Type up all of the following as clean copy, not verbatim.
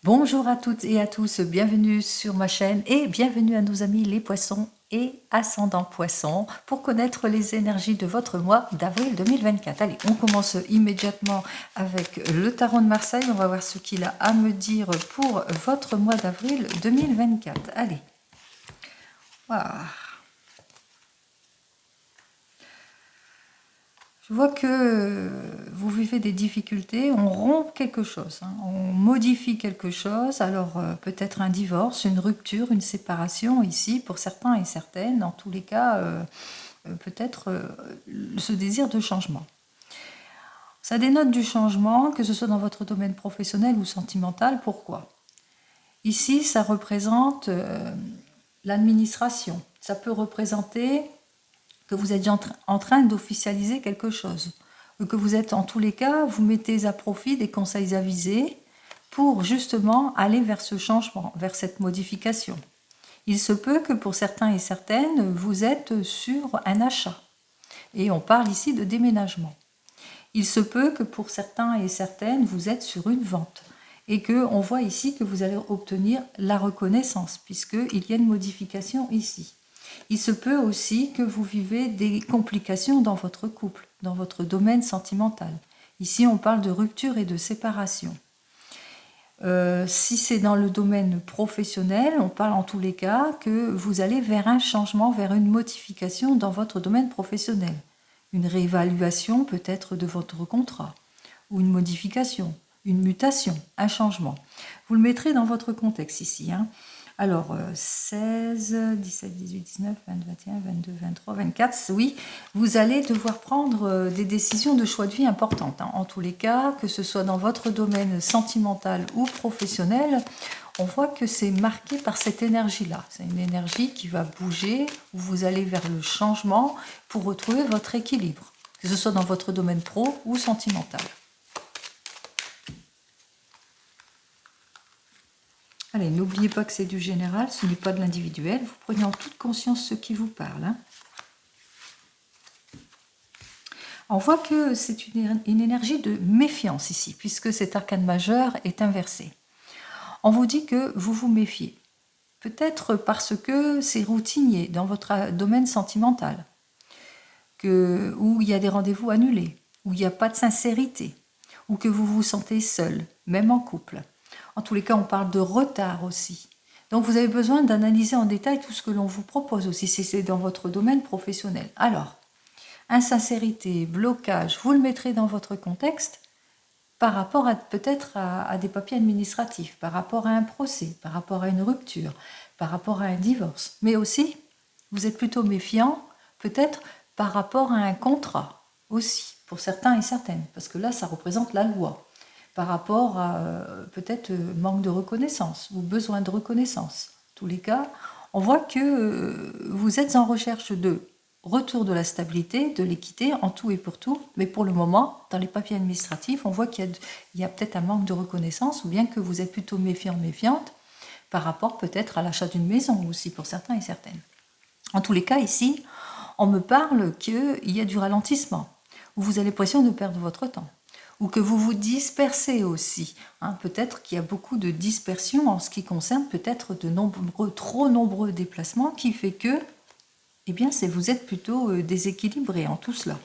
Bonjour à toutes et à tous, bienvenue sur ma chaîne et bienvenue à nos amis les poissons et ascendants poissons pour connaître les énergies de votre mois d'avril 2024. Allez, on commence immédiatement avec le tarot de Marseille. On va voir ce qu'il a à me dire pour votre mois d'avril 2024. Allez. Voilà. Je vois que vous vivez des difficultés, on rompt quelque chose, on modifie quelque chose, alors peut-être un divorce, une rupture, une séparation ici pour certains et certaines, dans tous les cas peut-être ce désir de changement. Ça dénote du changement, que ce soit dans votre domaine professionnel ou sentimental. Pourquoi? Ici, ça représente l'administration, ça peut représenter que vous êtes en train d'officialiser quelque chose, que vous êtes en tous les cas, vous mettez à profit des conseils avisés pour justement aller vers ce changement, vers cette modification. Il se peut que pour certains et certaines, vous êtes sur un achat. Et on parle ici de déménagement. Il se peut que pour certains et certaines, vous êtes sur une vente. Et qu'on voit ici que vous allez obtenir la reconnaissance, puisqu'il y a une modification ici. Il se peut aussi que vous vivez des complications dans votre couple, dans votre domaine sentimental. Ici, on parle de rupture et de séparation. Si c'est dans le domaine professionnel, on parle en tous les cas que vous allez vers un changement, vers une modification dans votre domaine professionnel. Une réévaluation peut-être de votre contrat, ou une modification, une mutation, un changement. Vous le mettrez dans votre contexte ici. Alors, 16, 17, 18, 19, 20, 21, 22, 23, 24, oui, vous allez devoir prendre des décisions de choix de vie importantes. En tous les cas, que ce soit dans votre domaine sentimental ou professionnel, on voit que c'est marqué par cette énergie-là. C'est une énergie qui va bouger, où vous allez vers le changement pour retrouver votre équilibre, que ce soit dans votre domaine pro ou sentimental. Allez, n'oubliez pas que c'est du général, ce n'est pas de l'individuel. Vous prenez en toute conscience ce qui vous parle. On voit que c'est une énergie de méfiance ici, puisque cet arcane majeur est inversé. On vous dit que vous vous méfiez. Peut-être parce que c'est routinier dans votre domaine sentimental, où il y a des rendez-vous annulés, où il n'y a pas de sincérité, ou que vous vous sentez seul, même en couple. En tous les cas, on parle de retard aussi. Donc, vous avez besoin d'analyser en détail tout ce que l'on vous propose aussi, si c'est dans votre domaine professionnel. Alors, insincérité, blocage, vous le mettrez dans votre contexte par rapport peut-être à des papiers administratifs, par rapport à un procès, par rapport à une rupture, par rapport à un divorce. Mais aussi, vous êtes plutôt méfiant, peut-être par rapport à un contrat aussi, pour certains et certaines, parce que là, ça représente la loi par rapport à peut-être manque de reconnaissance ou besoin de reconnaissance. En tous les cas, on voit que vous êtes en recherche de retour de la stabilité, de l'équité en tout et pour tout, mais pour le moment, dans les papiers administratifs, on voit qu'il y a peut-être un manque de reconnaissance ou bien que vous êtes plutôt méfiant, méfiante par rapport peut-être à l'achat d'une maison aussi pour certains et certaines. En tous les cas, ici, on me parle qu'il y a du ralentissement, où vous avez l'impression de perdre votre temps, ou que vous vous dispersez aussi. Peut-être qu'il y a beaucoup de dispersion en ce qui concerne peut-être trop nombreux déplacements qui fait que eh bien, vous êtes plutôt déséquilibré en tout cela.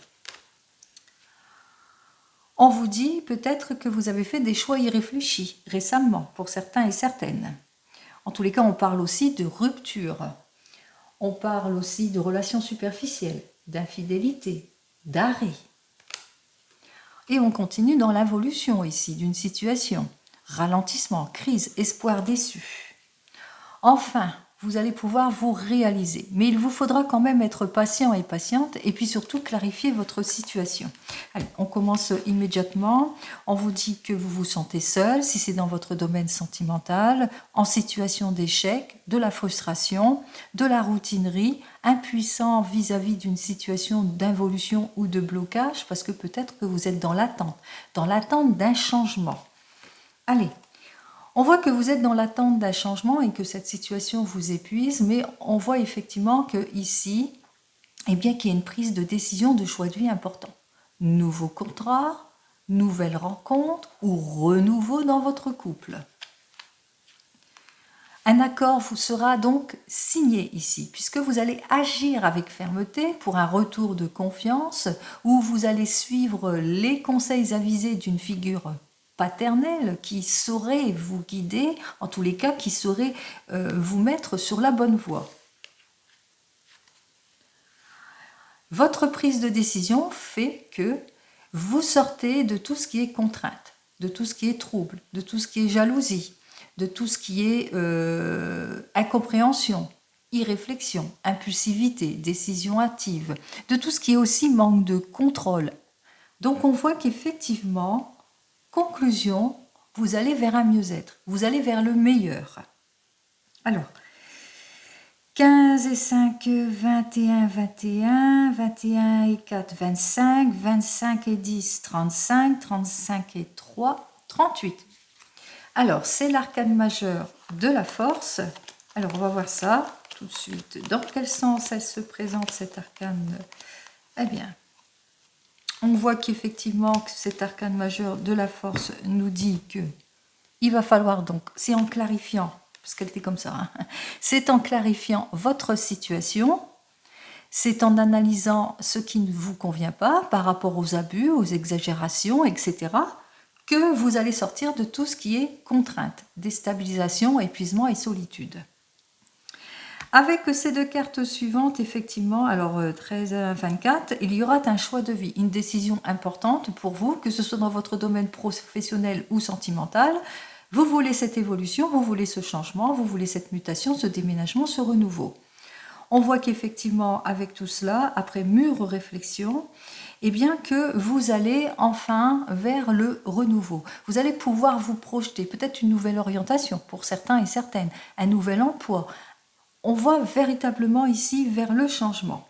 On vous dit peut-être que vous avez fait des choix irréfléchis récemment pour certains et certaines. En tous les cas, on parle aussi de rupture. On parle aussi de relations superficielles, d'infidélité, d'arrêt. Et on continue dans l'involution ici d'une situation. Ralentissement, crise, espoir déçu. Enfin, vous allez pouvoir vous réaliser. Mais il vous faudra quand même être patient et patiente et puis surtout clarifier votre situation. Allez, on commence immédiatement. On vous dit que vous vous sentez seul, si c'est dans votre domaine sentimental, en situation d'échec, de la frustration, de la routinerie, impuissant vis-à-vis d'une situation d'involution ou de blocage, parce que peut-être que vous êtes dans l'attente d'un changement. Allez. On voit que vous êtes dans l'attente d'un changement et que cette situation vous épuise, mais on voit effectivement que ici, eh bien, qu'il y a une prise de décision de choix de vie important. Nouveau contrat, nouvelle rencontre ou renouveau dans votre couple. Un accord vous sera donc signé ici, puisque vous allez agir avec fermeté pour un retour de confiance, où vous allez suivre les conseils avisés d'une figure paternelle qui saurait vous guider, en tous les cas qui saurait vous mettre sur la bonne voie. Votre prise de décision fait que vous sortez de tout ce qui est contrainte, de tout ce qui est trouble, de tout ce qui est jalousie, de tout ce qui est incompréhension, irréflexion, impulsivité, décision hâtive, de tout ce qui est aussi manque de contrôle. Donc on voit qu'effectivement, conclusion, vous allez vers un mieux-être, vous allez vers le meilleur. Alors, 15 et 5, 21, 21, 21 et 4, 25, 25 et 10, 35, 35 et 3, 38. Alors, c'est l'arcane majeur de la force. Alors, on va voir ça tout de suite. Dans quel sens elle se présente, cette arcane? Eh bien, on voit qu'effectivement, cet arcane majeur de la force nous dit que il va falloir donc, c'est en clarifiant, parce qu'elle était comme ça, hein, c'est en clarifiant votre situation, c'est en analysant ce qui ne vous convient pas par rapport aux abus, aux exagérations, etc., que vous allez sortir de tout ce qui est contrainte, déstabilisation, épuisement et solitude. Avec ces deux cartes suivantes, effectivement, alors 13 à 24, il y aura un choix de vie, une décision importante pour vous, que ce soit dans votre domaine professionnel ou sentimental. Vous voulez cette évolution, vous voulez ce changement, vous voulez cette mutation, ce déménagement, ce renouveau. On voit qu'effectivement, avec tout cela, après mûre réflexion, eh bien que vous allez enfin vers le renouveau. Vous allez pouvoir vous projeter, peut-être une nouvelle orientation pour certains et certaines, un nouvel emploi. On va véritablement ici vers le changement.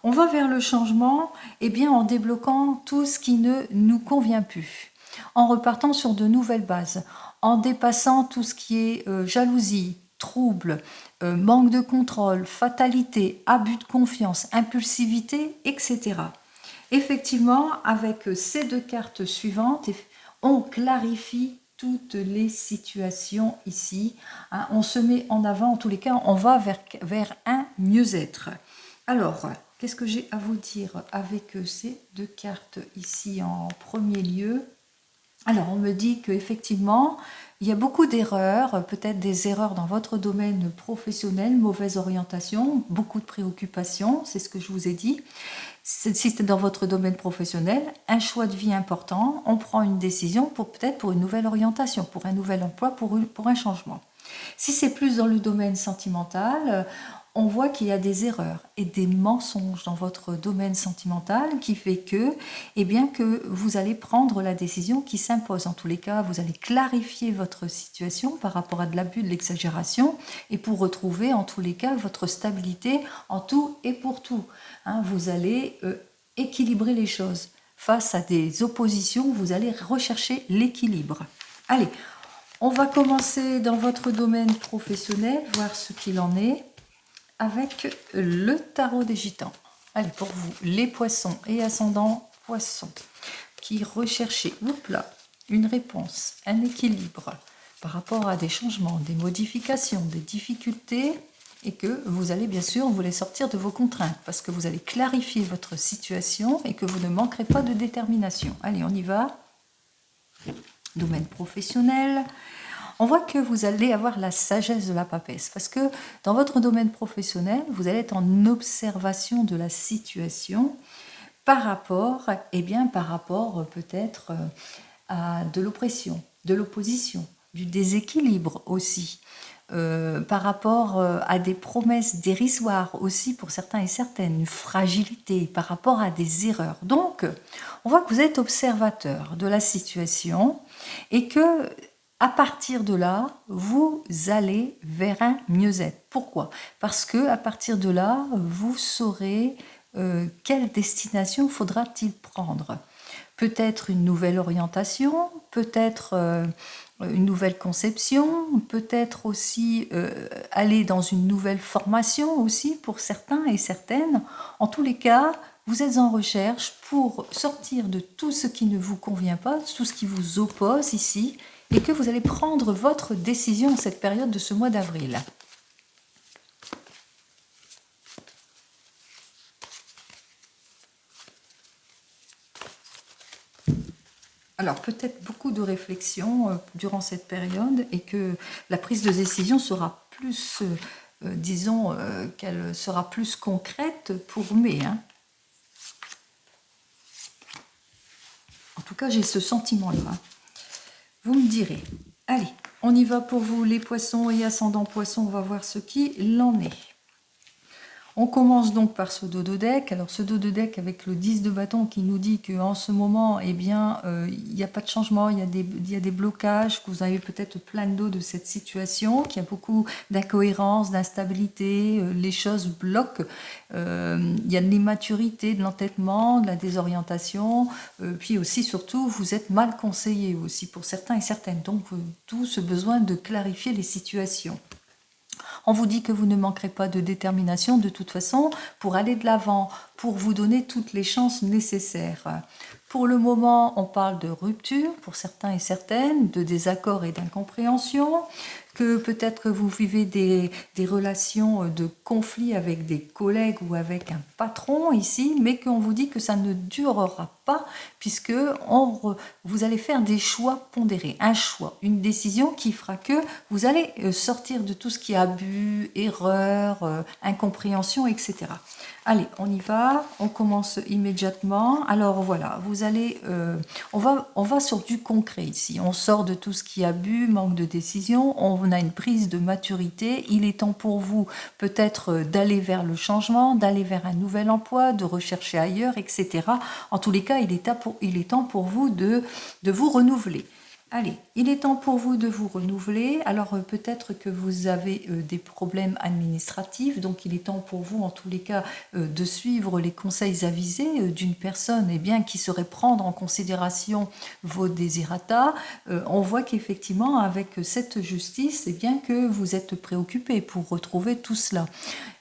On va vers le changement eh bien, en débloquant tout ce qui ne nous convient plus, en repartant sur de nouvelles bases, en dépassant tout ce qui est jalousie, trouble, manque de contrôle, fatalité, abus de confiance, impulsivité, etc. Effectivement, avec ces deux cartes suivantes, on clarifie toutes les situations ici. Hein, on se met en avant, en tous les cas, on va vers un mieux-être. Alors, qu'est-ce que j'ai à vous dire avec ces deux cartes ici en premier lieu? Alors, on me dit qu'effectivement, il y a beaucoup d'erreurs, peut-être des erreurs dans votre domaine professionnel, mauvaise orientation, beaucoup de préoccupations, c'est ce que je vous ai dit. Si c'est dans votre domaine professionnel, un choix de vie important, on prend une décision peut-être pour une nouvelle orientation, pour un nouvel emploi, pour un changement. Si c'est plus dans le domaine sentimental, on voit qu'il y a des erreurs et des mensonges dans votre domaine sentimental qui fait que, eh bien, que vous allez prendre la décision qui s'impose. En tous les cas, vous allez clarifier votre situation par rapport à de l'abus, de l'exagération et pour retrouver en tous les cas votre stabilité en tout et pour tout. Hein, vous allez équilibrer les choses. Face à des oppositions, vous allez rechercher l'équilibre. Allez, on va commencer dans votre domaine professionnel, voir ce qu'il en est avec le tarot des gitans. Allez, pour vous, les poissons et ascendants poissons, qui recherchez, une réponse, un équilibre par rapport à des changements, des modifications, des difficultés, et que vous allez bien sûr voulez sortir de vos contraintes, parce que vous allez clarifier votre situation et que vous ne manquerez pas de détermination. Allez, on y va. Domaine professionnel. On voit que vous allez avoir la sagesse de la papesse, parce que dans votre domaine professionnel, vous allez être en observation de la situation par rapport, peut-être à de l'oppression, de l'opposition, du déséquilibre aussi, par rapport à des promesses dérisoires aussi pour certains et certaines, une fragilité par rapport à des erreurs. Donc, on voit que vous êtes observateur de la situation et que à partir de là, vous allez vers un mieux-être. Pourquoi? Parce que à partir de là, vous saurez quelle destination faudra-t-il prendre. Peut-être une nouvelle orientation, peut-être une nouvelle conception, peut-être aussi aller dans une nouvelle formation aussi pour certains et certaines. En tous les cas, vous êtes en recherche pour sortir de tout ce qui ne vous convient pas, tout ce qui vous oppose ici, et que vous allez prendre votre décision en cette période de ce mois d'avril. Alors peut-être beaucoup de réflexion durant cette période et que la prise de décision sera plus, disons, qu'elle sera plus concrète pour mai. Hein. En tout cas, j'ai ce sentiment-là. Hein. Vous me direz. Allez, on y va pour vous les poissons et ascendants poissons. On va voir ce qu'il en est. On commence donc par ce dos de deck. Alors ce dos de deck avec le 10 de bâton qui nous dit qu'en ce moment, eh bien, il n'y a pas de changement, il y a des blocages, que vous avez peut-être plein de dos de cette situation, qu'il y a beaucoup d'incohérence, d'instabilité, les choses bloquent, il y a de l'immaturité, de l'entêtement, de la désorientation, puis aussi surtout vous êtes mal conseillé aussi pour certains et certaines, donc tout ce besoin de clarifier les situations. On vous dit que vous ne manquerez pas de détermination de toute façon pour aller de l'avant, pour vous donner toutes les chances nécessaires. Pour le moment, on parle de rupture pour certains et certaines, de désaccords et d'incompréhension, que peut-être que vous vivez des relations de conflit avec des collègues ou avec un patron ici, mais qu'on vous dit que ça ne durera pas puisque vous allez faire des choix pondérés, un choix, une décision qui fera que vous allez sortir de tout ce qui est abus, erreur, incompréhension, etc. Allez, on y va, on commence immédiatement. Alors voilà, vous allez, on va sur du concret ici. On sort de tout ce qui est abus, manque de décision, on a une prise de maturité. Il est temps pour vous peut-être d'aller vers le changement, d'aller vers un nouvel emploi, de rechercher ailleurs, etc. En tous les cas, il est temps pour vous de vous renouveler. Allez, il est temps pour vous de vous renouveler. Alors peut-être que vous avez des problèmes administratifs, donc il est temps pour vous en tous les cas de suivre les conseils avisés d'une personne qui saurait prendre en considération vos désirata. On voit qu'effectivement avec cette justice, que vous êtes préoccupé pour retrouver tout cela.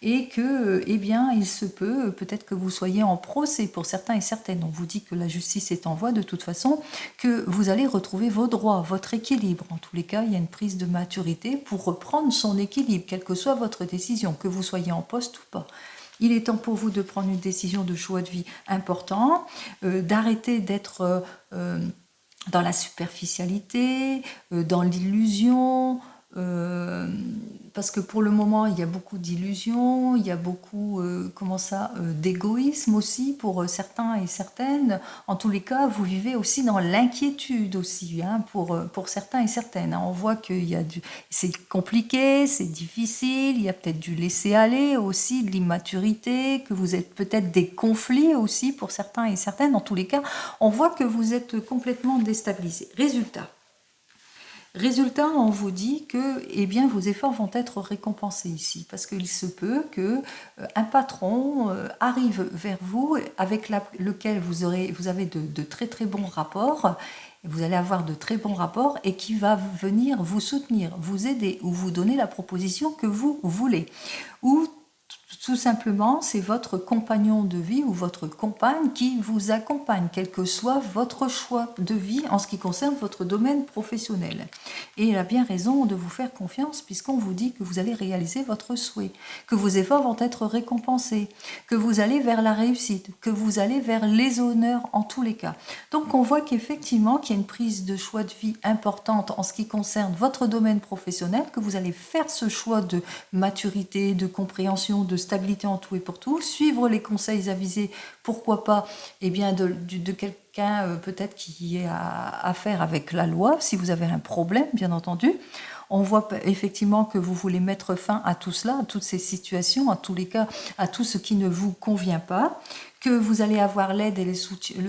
Et que, il se peut, peut-être que vous soyez en procès pour certains et certaines. On vous dit que la justice est en voie de toute façon, que vous allez retrouver vos droits, votre équilibre. En tous les cas, il y a une prise de maturité pour reprendre son équilibre, quelle que soit votre décision, que vous soyez en poste ou pas. Il est temps pour vous de prendre une décision de choix de vie important, d'arrêter d'être dans la superficialité, dans l'illusion, parce que pour le moment il y a beaucoup d'illusions, il y a beaucoup d'égoïsme aussi pour certains et certaines. En tous les cas, vous vivez aussi dans l'inquiétude aussi pour certains et certaines. On voit qu'il y a c'est compliqué, c'est difficile, il y a peut-être du laisser aller aussi, de l'immaturité, que vous êtes peut-être des conflits aussi pour certains et certaines. En tous les cas, on voit que vous êtes complètement déstabilisé. Résultat, on vous dit que vos efforts vont être récompensés ici, parce qu'il se peut qu'un patron arrive vers vous avec lequel vous avez de très très bons rapports, vous allez avoir de très bons rapports et qui va venir vous soutenir, vous aider ou vous donner la proposition que vous voulez. Ou tout simplement, c'est votre compagnon de vie ou votre compagne qui vous accompagne, quel que soit votre choix de vie en ce qui concerne votre domaine professionnel. Et il a bien raison de vous faire confiance puisqu'on vous dit que vous allez réaliser votre souhait, que vos efforts vont être récompensés, que vous allez vers la réussite, que vous allez vers les honneurs en tous les cas. Donc on voit qu'effectivement, qu'il y a une prise de choix de vie importante en ce qui concerne votre domaine professionnel, que vous allez faire ce choix de maturité, de compréhension, de stabilité en tout et pour tout, suivre les conseils avisés, pourquoi pas, de quelqu'un peut-être qui est à affaire avec la loi, si vous avez un problème, bien entendu. On voit effectivement que vous voulez mettre fin à tout cela, à toutes ces situations, à tous les cas, à tout ce qui ne vous convient pas, que vous allez avoir l'aide et le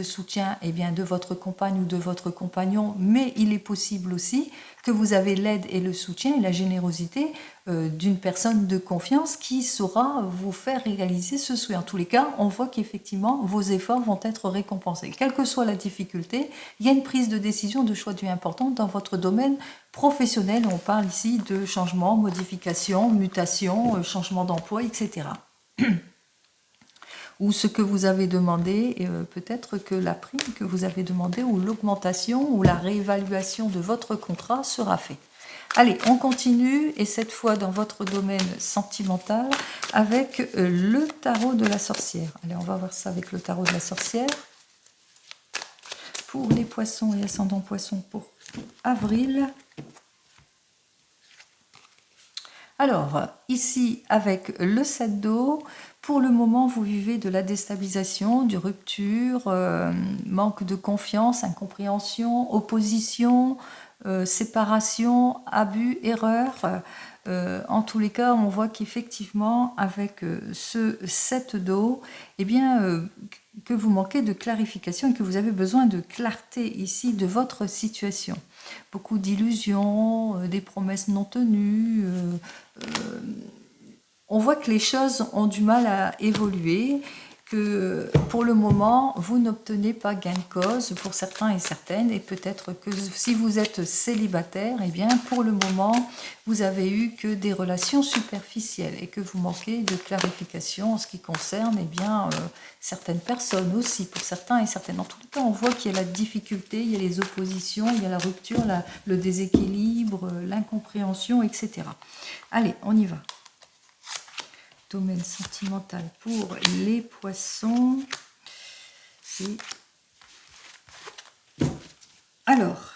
soutien de votre compagne ou de votre compagnon, mais il est possible aussi que vous avez l'aide et le soutien et la générosité d'une personne de confiance qui saura vous faire réaliser ce souhait. En tous les cas, on voit qu'effectivement, vos efforts vont être récompensés. Quelle que soit la difficulté, il y a une prise de décision de choix de vie importante dans votre domaine professionnel. On parle ici de changement, modification, mutation, changement d'emploi, etc. ou ce que vous avez demandé, et peut-être que la prime que vous avez demandé ou l'augmentation ou la réévaluation de votre contrat sera faite. Allez, on continue, et cette fois dans votre domaine sentimental, avec le tarot de la sorcière. Allez, on va voir ça avec le tarot de la sorcière. Pour les poissons et ascendants poissons pour avril. Alors, ici, avec le 7 d'eau, pour le moment, vous vivez de la déstabilisation, du rupture, manque de confiance, incompréhension, opposition, séparation, abus, erreur. En tous les cas, on voit qu'effectivement, avec ce 7 d'eau, eh bien, que vous manquez de clarification et que vous avez besoin de clarté ici de votre situation. Beaucoup d'illusions, des promesses non tenues. On voit que les choses ont du mal à évoluer, que pour le moment, vous n'obtenez pas gain de cause pour certains et certaines, et peut-être que si vous êtes célibataire, eh bien, pour le moment, vous avez eu que des relations superficielles et que vous manquez de clarification en ce qui concerne, eh bien, certaines personnes aussi, pour certains et certaines. En tout cas, on voit qu'il y a la difficulté, il y a les oppositions, il y a la rupture, le déséquilibre, l'incompréhension, etc. Allez, on y va. Domaine sentimental pour les poissons. Et alors,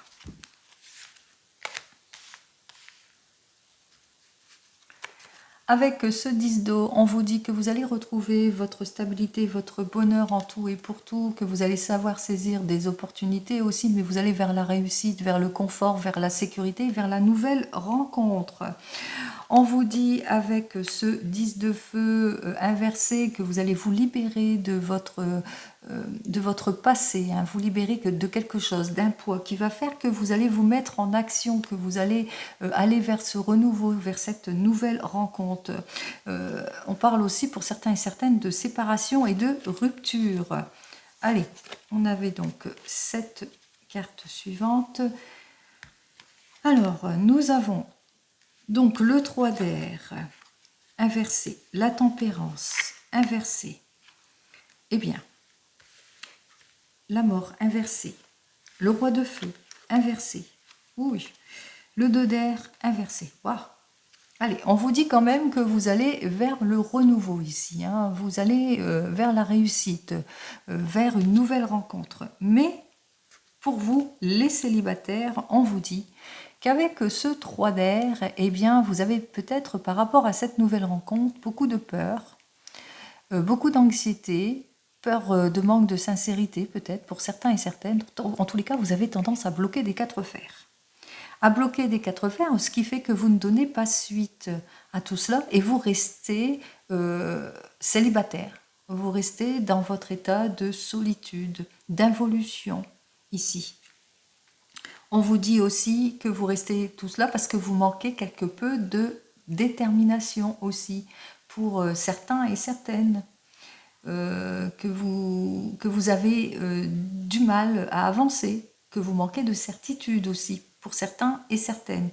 avec ce 10 d'eau, on vous dit que vous allez retrouver votre stabilité, votre bonheur en tout et pour tout, que vous allez savoir saisir des opportunités aussi, mais vous allez vers la réussite, vers le confort, vers la sécurité, vers la nouvelle rencontre. On vous dit avec ce 10 de feu inversé que vous allez vous libérer de votre passé, hein, vous libérer de quelque chose, d'un poids qui va faire que vous allez vous mettre en action, que vous allez aller vers ce renouveau, vers cette nouvelle rencontre. On parle aussi pour certains et certaines de séparation et de rupture. Allez, on avait donc cette carte suivante. Alors, nous avons donc le 3 d'air inversé, la tempérance inversée, eh bien, la mort inversée, le roi de feu inversé, oui, le 2 d'air inversé, waouh. Allez, on vous dit quand même que vous allez vers le renouveau ici, hein. Vous allez vers la réussite, vers une nouvelle rencontre. Mais pour vous, les célibataires, on vous dit qu'avec ce 3 d'air, eh bien, vous avez peut-être par rapport à cette nouvelle rencontre beaucoup de peur, beaucoup d'anxiété, peur de manque de sincérité peut-être pour certains et certaines. En tous les cas, vous avez tendance à bloquer des 4 fers. À bloquer des 4 fers, ce qui fait que vous ne donnez pas suite à tout cela et vous restez célibataire. Vous restez dans votre état de solitude, d'involution ici. On vous dit aussi que vous restez tout cela parce que vous manquez quelque peu de détermination aussi pour certains et certaines. Que vous avez du mal à avancer, que vous manquez de certitude aussi pour certains et certaines.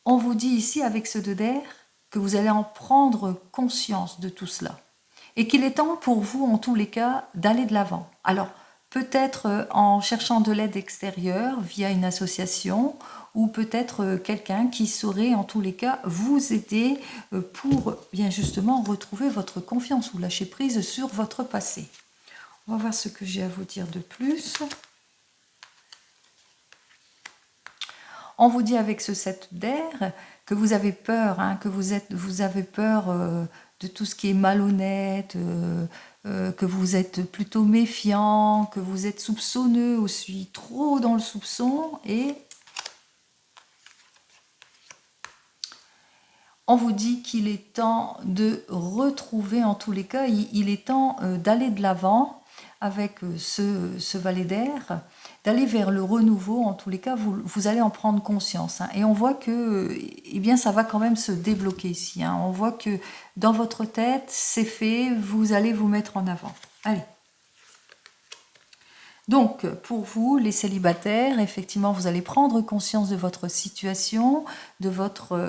On vous dit ici avec ce 2 d'air que vous allez en prendre conscience de tout cela et qu'il est temps pour vous en tous les cas d'aller de l'avant. Alors peut-être en cherchant de l'aide extérieure via une association ou peut-être quelqu'un qui saurait en tous les cas vous aider pour bien justement retrouver votre confiance ou lâcher prise sur votre passé. On va voir ce que j'ai à vous dire de plus. On vous dit avec ce 7 d'air que vous avez peur, hein, que vous avez peur de tout ce qui est malhonnête, que vous êtes plutôt méfiant, que vous êtes soupçonneux aussi, trop dans le soupçon, et on vous dit qu'il est temps de retrouver, en tous les cas, il est temps d'aller de l'avant avec ce valet d'air, d'aller vers le renouveau. En tous les cas, vous allez en prendre conscience, hein. Et on voit que eh bien, ça va quand même se débloquer ici, hein. On voit que dans votre tête, c'est fait, vous allez vous mettre en avant. Allez. Donc, pour vous, les célibataires, effectivement, vous allez prendre conscience de votre situation, de votre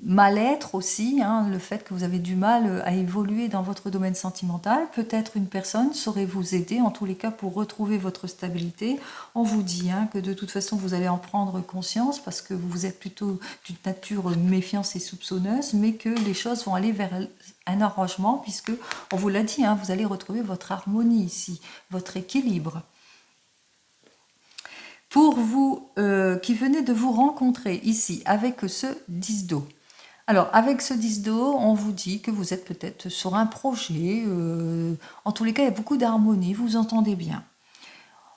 mal-être aussi, hein, le fait que vous avez du mal à évoluer dans votre domaine sentimental. Peut-être une personne saurait vous aider, en tous les cas, pour retrouver votre stabilité. On vous dit hein, que de toute façon, vous allez en prendre conscience parce que vous êtes plutôt d'une nature méfiance et soupçonneuse, mais que les choses vont aller vers un arrangement puisque, on vous l'a dit, hein, vous allez retrouver votre harmonie ici, votre équilibre. Pour vous qui venez de vous rencontrer ici avec ce 10 d'eau, alors, avec ce 10 d'eau, on vous dit que vous êtes peut-être sur un projet. En tous les cas, il y a beaucoup d'harmonie, vous entendez bien.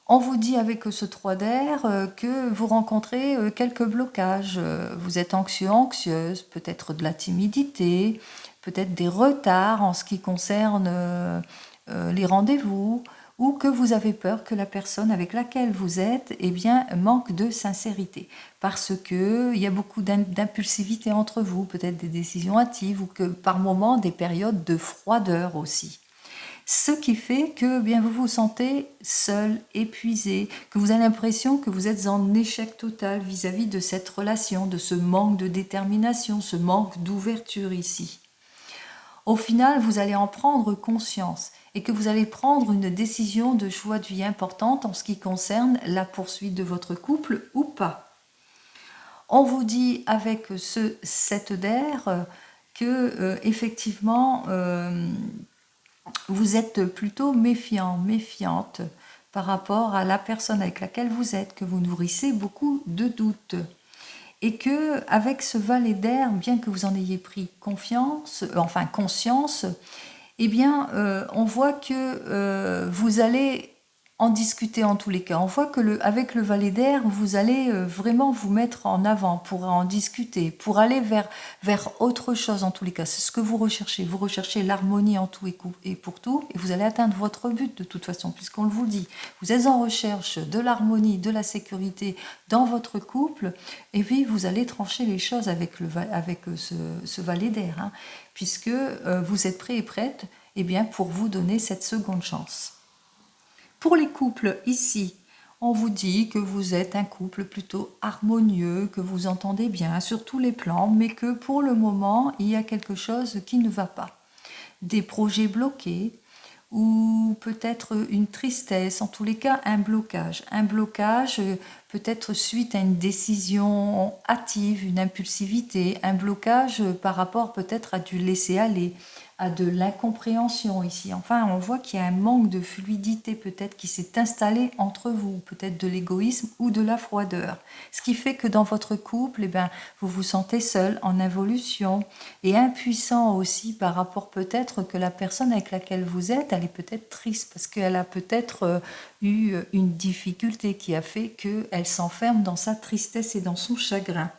On vous dit avec ce 3 d'air que vous rencontrez quelques blocages. Vous êtes anxieux, anxieuse, peut-être de la timidité, peut-être des retards en ce qui concerne les rendez-vous, ou que vous avez peur que la personne avec laquelle vous êtes eh bien, manque de sincérité. Parce qu'il y a beaucoup d'impulsivité entre vous, peut-être des décisions hâtives, ou que par moments des périodes de froideur aussi. Ce qui fait que bien, vous vous sentez seul, épuisé, que vous avez l'impression que vous êtes en échec total vis-à-vis de cette relation, de ce manque de détermination, ce manque d'ouverture ici. Au final, vous allez en prendre conscience et que vous allez prendre une décision de choix de vie importante en ce qui concerne la poursuite de votre couple ou pas. On vous dit avec ce 7 d'air que effectivement vous êtes plutôt méfiant, méfiante par rapport à la personne avec laquelle vous êtes, que vous nourrissez beaucoup de doutes. Et que avec ce valet d'air, bien que vous en ayez pris conscience, eh bien, on voit que vous allez en discuter en tous les cas. On voit que avec le valet d'air, vous allez vraiment vous mettre en avant pour en discuter, pour aller vers autre chose en tous les cas. C'est ce que vous recherchez. Vous recherchez l'harmonie en tout et pour tout, et vous allez atteindre votre but de toute façon, puisqu'on vous dit. Vous êtes en recherche de l'harmonie, de la sécurité dans votre couple, et puis vous allez trancher les choses avec ce valet d'air, hein, puisque vous êtes prêt et prête eh bien, pour vous donner cette seconde chance. Pour les couples, ici, on vous dit que vous êtes un couple plutôt harmonieux, que vous entendez bien sur tous les plans, mais que pour le moment, il y a quelque chose qui ne va pas. Des projets bloqués, ou peut-être une tristesse, en tous les cas un blocage. Un blocage peut-être suite à une décision hâtive, une impulsivité, un blocage par rapport peut-être à du laisser-aller, à de l'incompréhension ici. Enfin, on voit qu'il y a un manque de fluidité peut-être qui s'est installé entre vous, peut-être de l'égoïsme ou de la froideur. Ce qui fait que dans votre couple, eh bien, vous vous sentez seul, en involution et impuissant aussi par rapport peut-être que la personne avec laquelle vous êtes, elle est peut-être triste parce qu'elle a peut-être eu une difficulté qui a fait qu'elle s'enferme dans sa tristesse et dans son chagrin.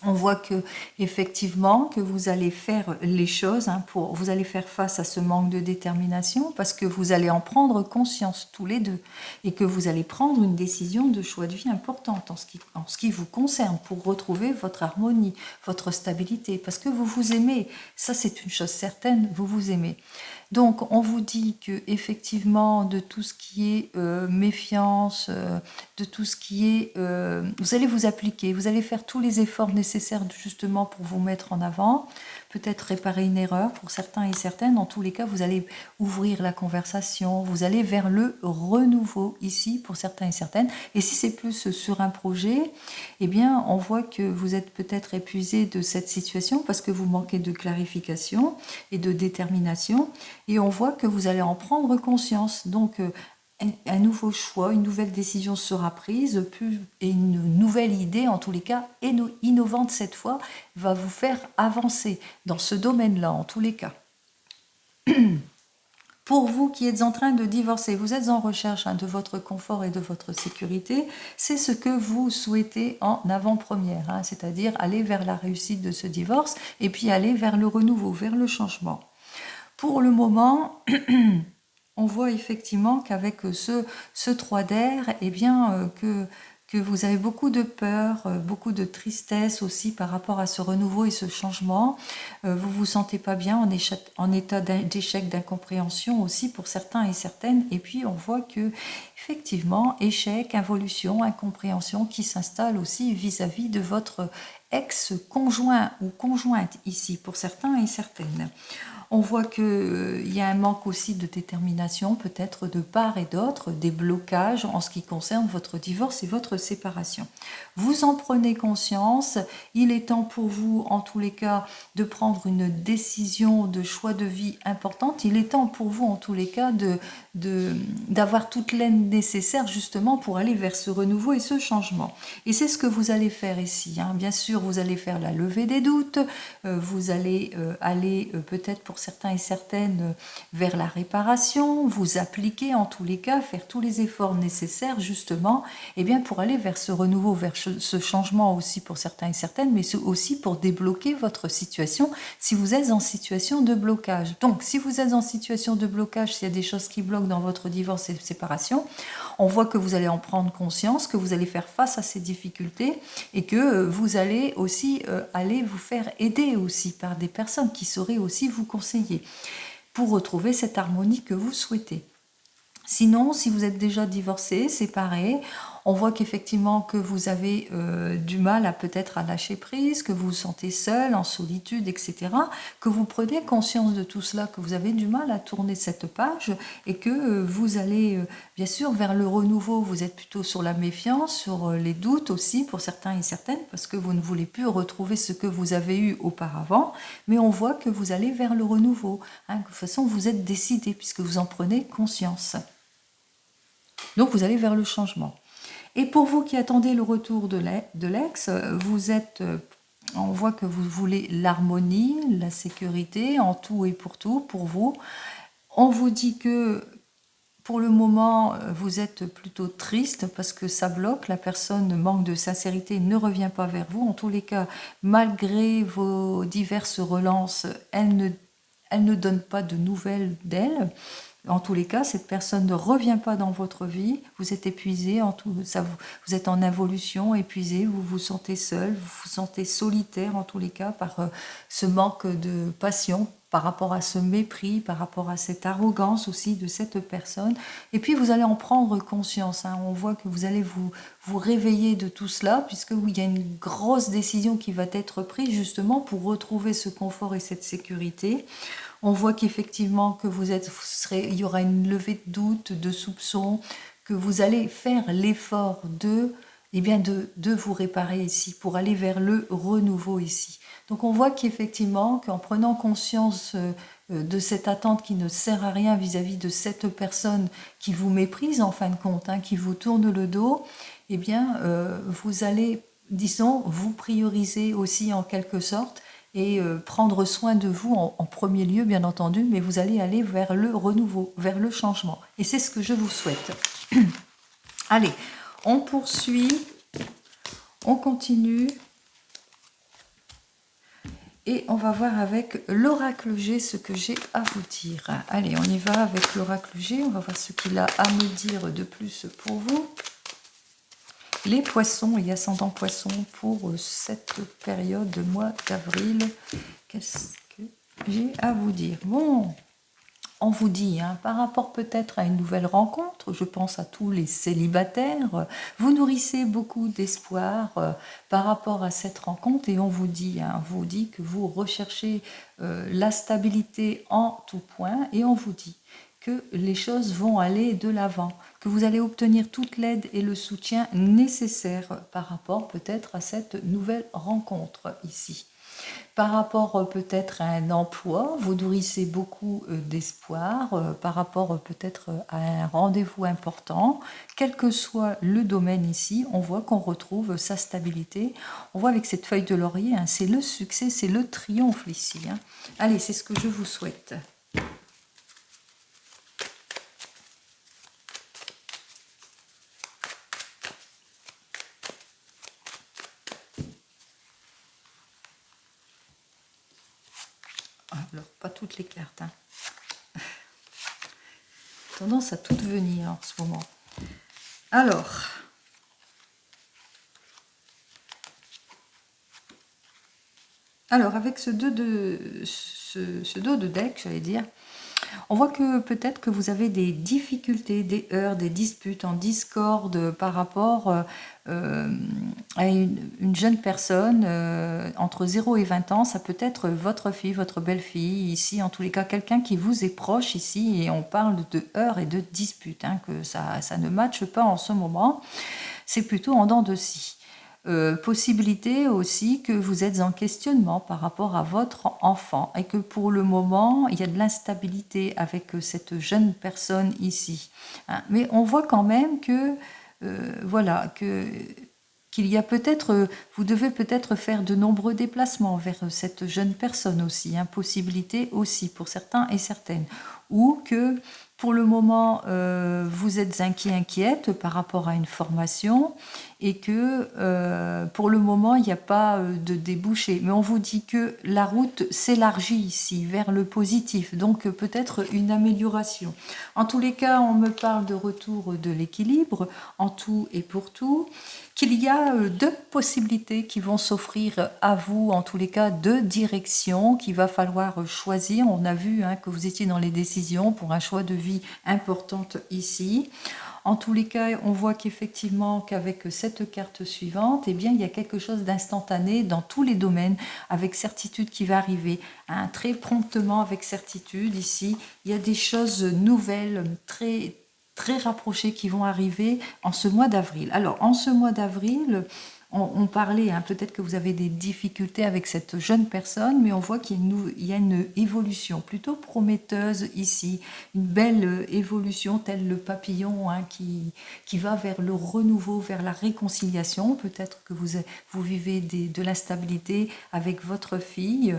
On voit que effectivement que vous allez faire les choses, hein, vous allez faire face à ce manque de détermination parce que vous allez en prendre conscience tous les deux et que vous allez prendre une décision de choix de vie importante en ce qui vous concerne pour retrouver votre harmonie, votre stabilité, parce que vous vous aimez. Ça, c'est une chose certaine, vous vous aimez. Donc, on vous dit que effectivement, de tout ce qui est méfiance, de tout ce qui est, vous allez vous appliquer, vous allez faire tous les efforts nécessaires justement pour vous mettre en avant, peut-être réparer une erreur pour certains et certaines. Dans tous les cas, vous allez ouvrir la conversation, vous allez vers le renouveau ici pour certains et certaines. Et si c'est plus sur un projet, eh bien, on voit que vous êtes peut-être épuisé de cette situation parce que vous manquez de clarification et de détermination. Et on voit que vous allez en prendre conscience. Donc, un nouveau choix, une nouvelle décision sera prise, et une nouvelle idée, en tous les cas, innovante cette fois, va vous faire avancer dans ce domaine-là, en tous les cas. Pour vous qui êtes en train de divorcer, vous êtes en recherche de votre confort et de votre sécurité, c'est ce que vous souhaitez en avant-première, hein, c'est-à-dire aller vers la réussite de ce divorce et puis aller vers le renouveau, vers le changement. Pour le moment, on voit effectivement qu'avec ce 3 d'air, eh bien, que que vous avez beaucoup de peur, beaucoup de tristesse aussi par rapport à ce renouveau et ce changement. Vous vous sentez pas bien, en état d'échec, d'incompréhension aussi pour certains et certaines. Et puis on voit que effectivement, échec, involution, incompréhension qui s'installe aussi vis-à-vis de votre ex-conjoint ou conjointe ici pour certains et certaines. On voit qu'il y a un manque aussi de détermination, peut-être de part et d'autre, des blocages en ce qui concerne votre divorce et votre séparation. Vous en prenez conscience, il est temps pour vous, en tous les cas, de prendre une décision de choix de vie importante. Il est temps pour vous, en tous les cas, d'avoir toute l'aide nécessaire justement pour aller vers ce renouveau et ce changement. Et c'est ce que vous allez faire ici. Bien sûr, vous allez faire la levée des doutes, vous allez aller peut-être pour certains et certaines vers la réparation, vous appliquer en tous les cas, faire tous les efforts nécessaires justement pour aller vers ce renouveau, vers ce changement aussi pour certains et certaines, mais aussi pour débloquer votre situation si vous êtes en situation de blocage. Donc si vous êtes en situation de blocage, s'il y a des choses qui bloquent dans votre divorce et séparation, on voit que vous allez en prendre conscience, que vous allez faire face à ces difficultés et que vous allez aussi aller vous faire aider aussi par des personnes qui sauraient aussi vous conseiller pour retrouver cette harmonie que vous souhaitez. Sinon, si vous êtes déjà divorcé, séparé, on voit qu'effectivement que vous avez du mal à peut-être à lâcher prise, que vous vous sentez seul, en solitude, etc. Que vous prenez conscience de tout cela, que vous avez du mal à tourner cette page et que vous allez bien sûr vers le renouveau. Vous êtes plutôt sur la méfiance, sur les doutes aussi pour certains et certaines, parce que vous ne voulez plus retrouver ce que vous avez eu auparavant, mais on voit que vous allez vers le renouveau. De toute façon, vous êtes décidé puisque vous en prenez conscience. Donc vous allez vers le changement. Et pour vous qui attendez le retour de l'ex, vous êtes, on voit que vous voulez l'harmonie, la sécurité en tout et pour tout, pour vous. On vous dit que pour le moment, vous êtes plutôt triste parce que ça bloque, la personne manque de sincérité, ne revient pas vers vous. En tous les cas, malgré vos diverses relances, elle ne donne pas de nouvelles d'elle. En tous les cas, cette personne ne revient pas dans votre vie, vous êtes épuisé, vous êtes en involution, épuisé, vous vous sentez seul, vous vous sentez solitaire en tous les cas par ce manque de passion, par rapport à ce mépris, par rapport à cette arrogance aussi de cette personne. Et puis vous allez en prendre conscience, on voit que vous allez vous réveiller de tout cela, puisque il y a une grosse décision qui va être prise justement pour retrouver ce confort et cette sécurité. On voit qu'effectivement que il y aura une levée de doute, de soupçons, que vous allez faire l'effort de vous réparer ici, pour aller vers le renouveau ici. Donc on voit qu'effectivement, qu'en prenant conscience de cette attente qui ne sert à rien vis-à-vis de cette personne qui vous méprise en fin de compte, qui vous tourne le dos, vous allez, disons, vous prioriser aussi en quelque sorte, et prendre soin de vous en premier lieu, bien entendu, mais vous allez aller vers le renouveau, vers le changement. Et c'est ce que je vous souhaite. Allez, on poursuit, on continue, et on va voir avec l'oracle G ce que j'ai à vous dire. Allez, on y va avec l'oracle G, on va voir ce qu'il a à me dire de plus pour vous. Les poissons et ascendants poissons pour cette période de mois d'avril. Qu'est-ce que j'ai à vous dire? Bon, on vous dit, par rapport peut-être à une nouvelle rencontre, je pense à tous les célibataires, vous nourrissez beaucoup d'espoir par rapport à cette rencontre et on vous dit que vous recherchez la stabilité en tout point et on vous dit que les choses vont aller de l'avant, que vous allez obtenir toute l'aide et le soutien nécessaires par rapport peut-être à cette nouvelle rencontre ici. Par rapport peut-être à un emploi, vous nourrissez beaucoup d'espoir, par rapport peut-être à un rendez-vous important, quel que soit le domaine ici, on voit qu'on retrouve sa stabilité. On voit avec cette feuille de laurier, c'est le succès, c'est le triomphe ici. Allez, c'est ce que je vous souhaite. Alors, pas toutes les cartes. Tendance à toutes venir en ce moment. Alors, Alors, avec ce dos de deck, j'allais dire, on voit que peut-être que vous avez des difficultés, des heurts, des disputes en discorde par rapport à une jeune personne entre 0 et 20 ans. Ça peut être votre fille, votre belle-fille, ici, en tous les cas, quelqu'un qui vous est proche ici, et on parle de heurts et de disputes, hein, que ça ne matche pas en ce moment. C'est plutôt en dents de scie. Possibilité aussi que vous êtes en questionnement par rapport à votre enfant et que pour le moment, il y a de l'instabilité avec cette jeune personne ici. Hein. Mais on voit quand même que, voilà, qu'il y a peut-être, vous devez peut-être faire de nombreux déplacements vers cette jeune personne aussi, hein, possibilité aussi pour certains et certaines, ou que pour le moment, vous êtes inquiète par rapport à une formation et que pour le moment, il n'y a pas de débouché. Mais on vous dit que la route s'élargit ici vers le positif, donc peut-être une amélioration. En tous les cas, on me parle de retour de l'équilibre en tout et pour tout, qu'il y a deux possibilités qui vont s'offrir à vous, en tous les cas deux directions qu'il va falloir choisir. On a vu hein, que vous étiez dans les décisions pour un choix de vie importante ici. En tous les cas, on voit qu'effectivement qu'avec cette carte suivante, eh bien, il y a quelque chose d'instantané dans tous les domaines, avec certitude qui va arriver, hein, très promptement avec certitude. Ici, il y a des choses nouvelles, très rapprochées qui vont arriver en ce mois d'avril. Alors, en ce mois d'avril, on parlait, hein, peut-être que vous avez des difficultés avec cette jeune personne, mais on voit qu'il y a une évolution plutôt prometteuse ici, une belle évolution, tel le papillon hein, qui va vers le renouveau, vers la réconciliation. Peut-être que vous vivez de l'instabilité avec votre fille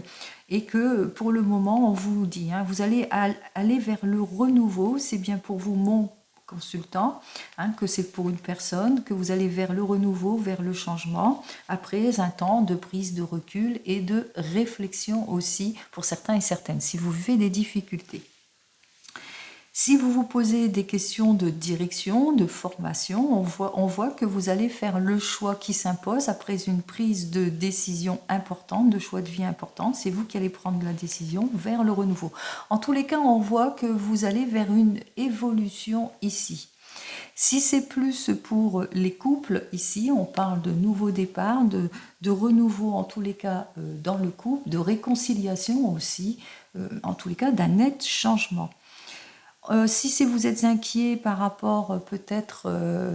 et que pour le moment, on vous dit, hein, vous allez aller vers le renouveau, c'est bien pour vous, mon consultant, hein, que c'est pour une personne, que vous allez vers le renouveau, vers le changement, après un temps de prise de recul et de réflexion aussi pour certains et certaines, si vous vivez des difficultés. Si vous vous posez des questions de direction, de formation, on voit que vous allez faire le choix qui s'impose après une prise de décision importante, de choix de vie important. C'est vous qui allez prendre la décision vers le renouveau. En tous les cas, on voit que vous allez vers une évolution ici. Si c'est plus pour les couples, ici, on parle de nouveau départ, de renouveau en tous les cas dans le couple, de réconciliation aussi, en tous les cas d'un net changement. Si vous êtes inquiet par rapport peut-être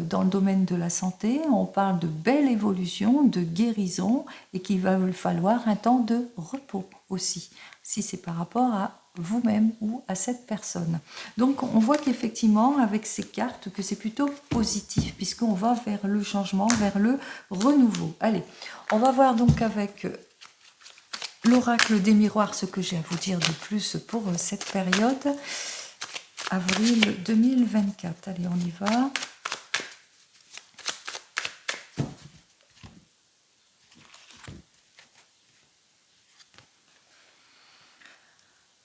dans le domaine de la santé, on parle de belle évolution, de guérison et qu'il va falloir un temps de repos aussi, si c'est par rapport à vous-même ou à cette personne. Donc on voit qu'effectivement avec ces cartes que c'est plutôt positif puisqu'on va vers le changement, vers le renouveau. Allez, on va voir donc avec l'oracle des miroirs ce que j'ai à vous dire de plus pour cette période. Avril 2024. Allez, on y va.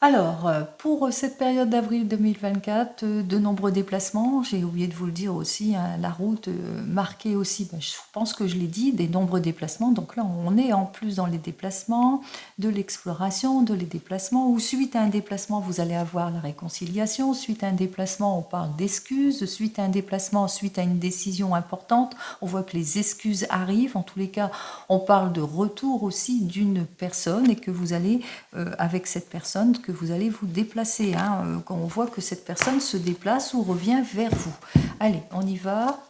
Alors, pour cette période d'avril 2024, de nombreux déplacements, j'ai oublié de vous le dire aussi, hein, la route marquée aussi, je pense que je l'ai dit, des nombreux déplacements, donc là on est en plus dans les déplacements, de l'exploration, de les déplacements, ou suite à un déplacement vous allez avoir la réconciliation, suite à un déplacement on parle d'excuses, suite à un déplacement, suite à une décision importante, on voit que les excuses arrivent, en tous les cas on parle de retour aussi d'une personne et que vous allez, avec cette personne, que vous allez vous déplacer, hein, quand on voit que cette personne se déplace ou revient vers vous. Allez, on y va.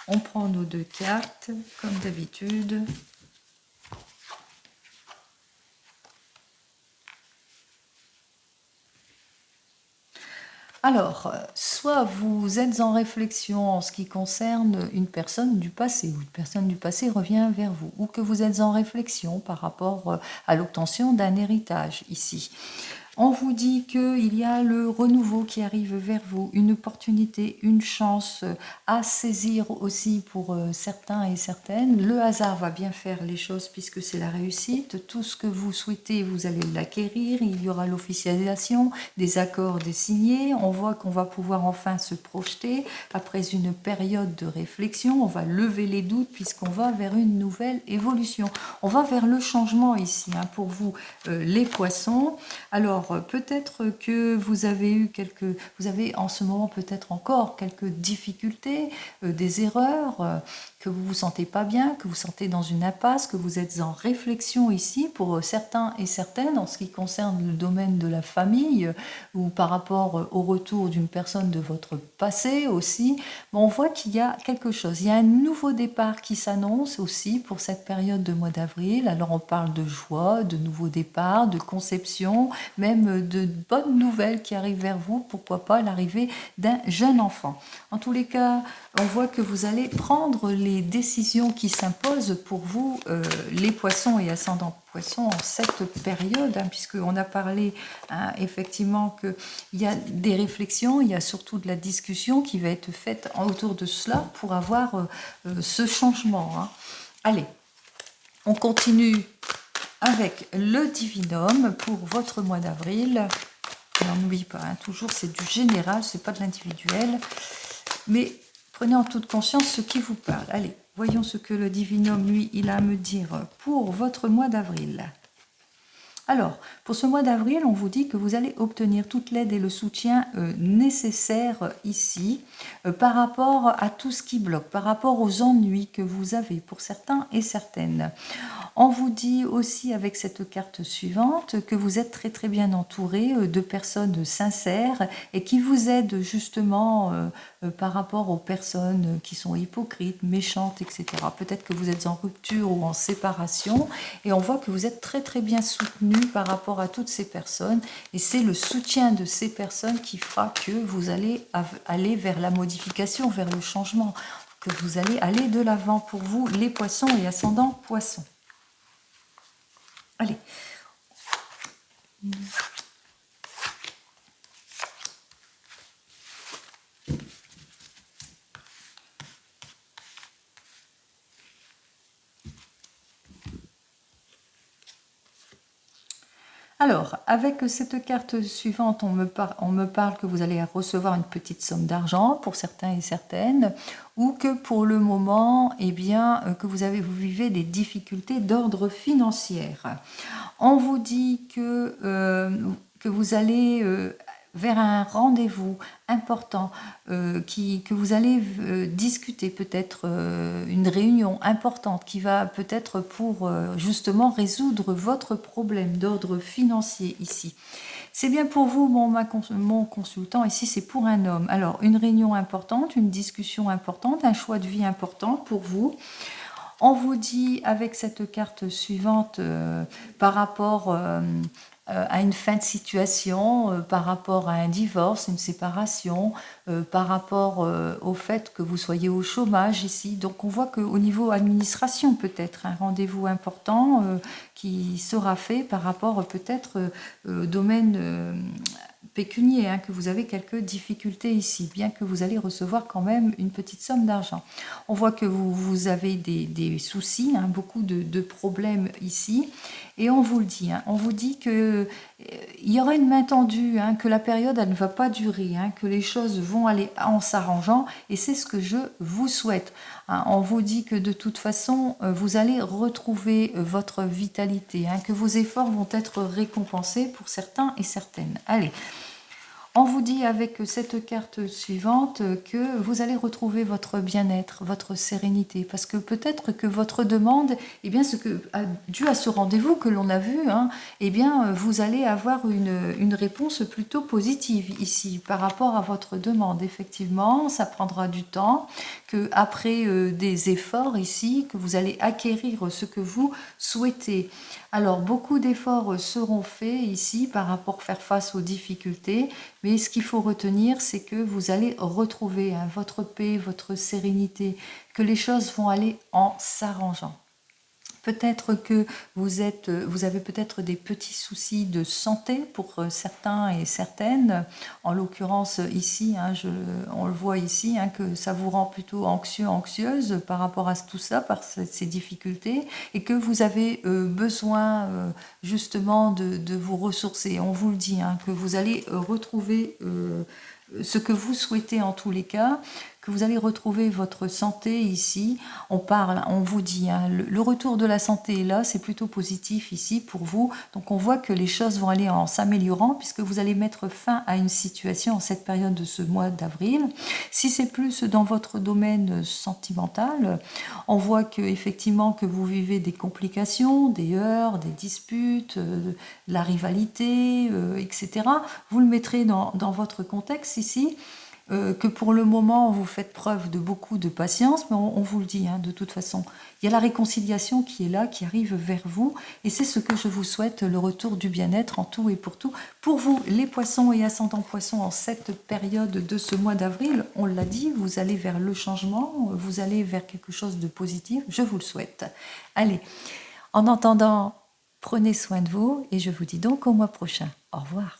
On prend nos deux cartes, comme d'habitude. Alors, soit vous êtes en réflexion en ce qui concerne une personne du passé, ou une personne du passé revient vers vous, ou que vous êtes en réflexion par rapport à l'obtention d'un héritage ici. On vous dit qu'il y a le renouveau qui arrive vers vous, une opportunité, une chance à saisir aussi pour certains et certaines. Le hasard va bien faire les choses puisque c'est la réussite. Tout ce que vous souhaitez, vous allez l'acquérir. Il y aura l'officialisation, des accords, des signés. On voit qu'on va pouvoir enfin se projeter. Après une période de réflexion, on va lever les doutes puisqu'on va vers une nouvelle évolution. On va vers le changement ici, hein, pour vous, les poissons. Alors, peut-être que vous avez en ce moment peut-être encore quelques difficultés, des erreurs, que vous vous sentez pas bien, que vous sentez dans une impasse, que vous êtes en réflexion ici pour certains et certaines en ce qui concerne le domaine de la famille ou par rapport au retour d'une personne de votre passé aussi. Mais on voit qu'il y a quelque chose. Il y a un nouveau départ qui s'annonce aussi pour cette période de mois d'avril. Alors on parle de joie, de nouveau départ, de conception, même de bonnes nouvelles qui arrivent vers vous, pourquoi pas l'arrivée d'un jeune enfant. En tous les cas, on voit que vous allez prendre les décisions qui s'imposent pour vous, les poissons et ascendants poissons, en cette période, hein, puisqu'on a parlé effectivement qu'il y a des réflexions, il y a surtout de la discussion qui va être faite autour de cela pour avoir ce changement. Hein. Allez, on continue avec le divinum pour votre mois d'avril. N'oublie pas, hein, toujours c'est du général, c'est pas de l'individuel. Mais prenez en toute conscience ce qui vous parle. Allez, voyons ce que le divinum, lui, il a à me dire pour votre mois d'avril. Alors, pour ce mois d'avril, on vous dit que vous allez obtenir toute l'aide et le soutien nécessaires ici par rapport à tout ce qui bloque, par rapport aux ennuis que vous avez pour certains et certaines. On vous dit aussi avec cette carte suivante que vous êtes très très bien entouré de personnes sincères et qui vous aident justement par rapport aux personnes qui sont hypocrites, méchantes, etc. Peut-être que vous êtes en rupture ou en séparation et on voit que vous êtes très très bien soutenu par rapport à toutes ces personnes et c'est le soutien de ces personnes qui fera que vous allez aller vers la modification, vers le changement, que vous allez aller de l'avant pour vous les poissons et ascendants poissons. Allez. Alors, avec cette carte suivante, on me parle que vous allez recevoir une petite somme d'argent pour certains et certaines, ou que pour le moment, eh bien, que vous vivez des difficultés d'ordre financier. On vous dit que vous allez vers un rendez-vous important, que vous allez discuter peut-être une réunion importante qui va peut-être pour justement résoudre votre problème d'ordre financier ici. C'est bien pour vous, mon consultant, ici c'est pour un homme. Alors, une réunion importante, une discussion importante, un choix de vie important pour vous. On vous dit avec cette carte suivante par rapport à une fin de situation, par rapport à un divorce, une séparation, par rapport au fait que vous soyez au chômage ici. Donc on voit qu'au niveau administration peut-être, un rendez-vous important qui sera fait par rapport peut-être au domaine pécunier, hein, que vous avez quelques difficultés ici, bien que vous allez recevoir quand même une petite somme d'argent. On voit que vous avez des soucis, hein, beaucoup de problèmes ici, et on vous le dit, hein, on vous dit que il y aura une main tendue, hein, que la période elle ne va pas durer, hein, que les choses vont aller en s'arrangeant, et c'est ce que je vous souhaite. Hein. On vous dit que de toute façon, vous allez retrouver votre vitalité, hein, que vos efforts vont être récompensés pour certains et certaines. Allez. On vous dit avec cette carte suivante que vous allez retrouver votre bien-être, votre sérénité, parce que peut-être que votre demande, eh bien, dû à ce rendez-vous que l'on a vu, hein, eh bien, vous allez avoir une réponse plutôt positive ici par rapport à votre demande. Effectivement, ça prendra du temps, que après des efforts ici, que vous allez acquérir ce que vous souhaitez. Alors, beaucoup d'efforts seront faits ici par rapport à faire face aux difficultés, mais ce qu'il faut retenir, c'est que vous allez retrouver hein, votre paix, votre sérénité, que les choses vont aller en s'arrangeant. Peut-être que vous avez peut-être des petits soucis de santé pour certains et certaines. En l'occurrence ici, hein, on le voit ici, hein, que ça vous rend plutôt anxieux, anxieuse par rapport à tout ça, par ces difficultés, et que vous avez besoin justement de vous ressourcer. On vous le dit, hein, que vous allez retrouver ce que vous souhaitez en tous les cas, que vous allez retrouver votre santé ici. On parle, on vous dit, hein, le retour de la santé est là, c'est plutôt positif ici pour vous. Donc on voit que les choses vont aller en s'améliorant puisque vous allez mettre fin à une situation en cette période de ce mois d'avril. Si c'est plus dans votre domaine sentimental, on voit que effectivement que vous vivez des complications, des heurts, des disputes, de la rivalité, etc. Vous le mettrez dans votre contexte ici. Que pour le moment, vous faites preuve de beaucoup de patience, mais on vous le dit, hein, de toute façon. Il y a la réconciliation qui est là, qui arrive vers vous, et c'est ce que je vous souhaite, le retour du bien-être en tout et pour tout. Pour vous, les poissons et ascendants poissons, en cette période de ce mois d'avril, on l'a dit, vous allez vers le changement, vous allez vers quelque chose de positif, je vous le souhaite. Allez, en attendant, prenez soin de vous, et je vous dis donc au mois prochain. Au revoir.